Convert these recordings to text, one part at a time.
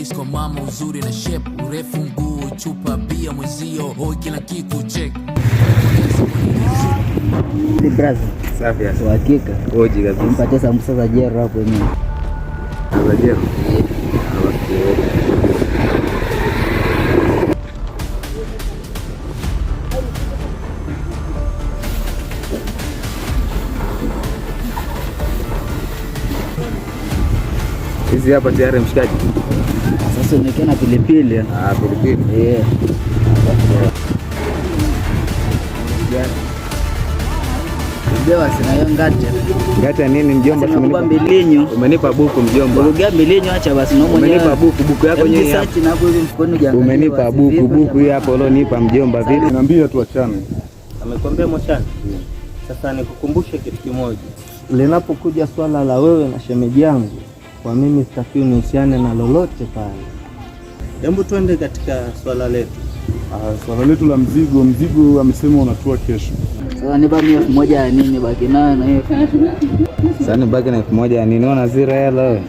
Mirisko mama uzuri na shape, urefu mguu, chupa bia mwezio, hoi kila kitu check. Ni brother. Safi ya. Hakika. Oji kabisa. Nipatie sambusa za jero hapo yenyewe. Za jero. Hizi hapa tayari mshikaji. Sasa unaekana pilipili. Pilipili. Yeah. Mjomba sina hiyo ngati. Ngati nini mjomba? Umenipa mbilinyo. Umenipa buku mjomba. Ongea mbilinyo acha basi na mwenyewe. Umenipa buku yako yenyewe hapo. Na hapo hivi mfukoni jangu. Umenipa buku hii hapo ulionipa mjomba vipi? Niambia tuachane. Amekwambia mwachane. Sasa nikukumbushe kitu kimoja. Linapokuja swala la wewe na shemeji yangu, kwa mimi sitaki unihusiane na lolote pale. Hebu twende katika swala letu. Swala letu la mzigo amesema unatua kesho. Sasa nipa 1000 ya nini baki nayo na hiyo. Sasa ni baki na 1000 ya nini? Una zira hela wewe.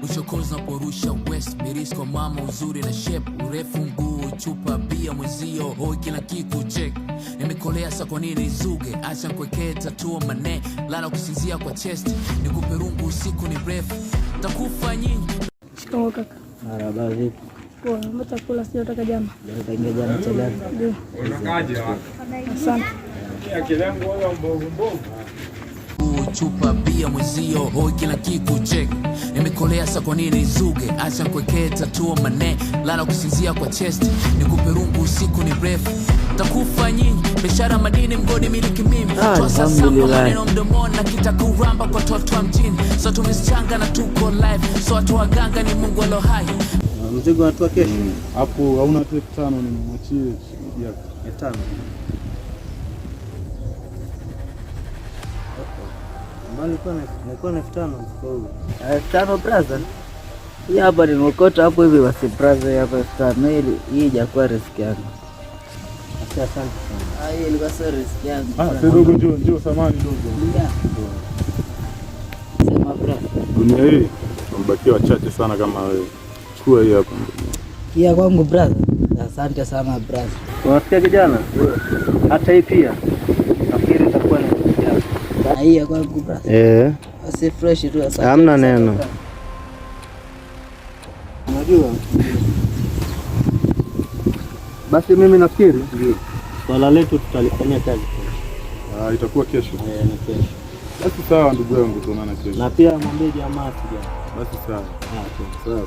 Ushokoza porusha west, Mirisko mama uzuri na shape, urefu mguu, chupa bia mwezio, hoi kila kitu check. Nimekolea sa kwa nini zuge, acha nkwekee tatua mane, lala kusinzia kwa chest, nikupe rungu usiku ni refu, takufa nyinyi. Shikamoo kaka. Marhaba vipi? Poa, mbona kula sio toka jana? Ndio jana chakula. Ndio. Asante. Akilengo wala mbovu. Chupa bia mwezio, hoi kila kitu check. Nimekolea sa kwa nini zuge, acha nkwekee tatua mane, lala kusinzia kwa chest, nikupe rungu usiku ni refu, takufa nyinyi. Biashara madini mgodi miliki mimi, toa sasa maneno mdomoni na kitaka uramba kwa toto mjini. So tumesichanga na tuko live, so watu waganga ni Mungu alo hai. Mzigo unatua kesho. Hapo hauna 5,000 nimwachie yako. 5,000. Mbali kwa na 5,000 mfuko huu. 5,000 brother. Hii hapa nimekota hapo hivi basi brother hapa 5,000 hii hajakuwa risk yangu. Asante sana. Hii ilikuwa sio risk yangu. Sasa dogo njoo samani dogo. Sema brother. Dunia hii tumebakia wachache sana kama wewe. Chukua hii hapa. Hii kwangu brother. Asante sana brother. Unasikia kijana? Hata hii pia. Nafikiri itakuwa ni kijana. Hii kwangu brother. Basi fresh tu asante. Hamna neno. Unajua? Basi mimi nafikiri ndio swala letu tutalifanyia kazi kesho. Itakuwa kesho. Ni kesho. Basi sawa ndugu yangu, tuonana kesho. Na pia mwambie jamaa sija. Basi sawa. Sawa.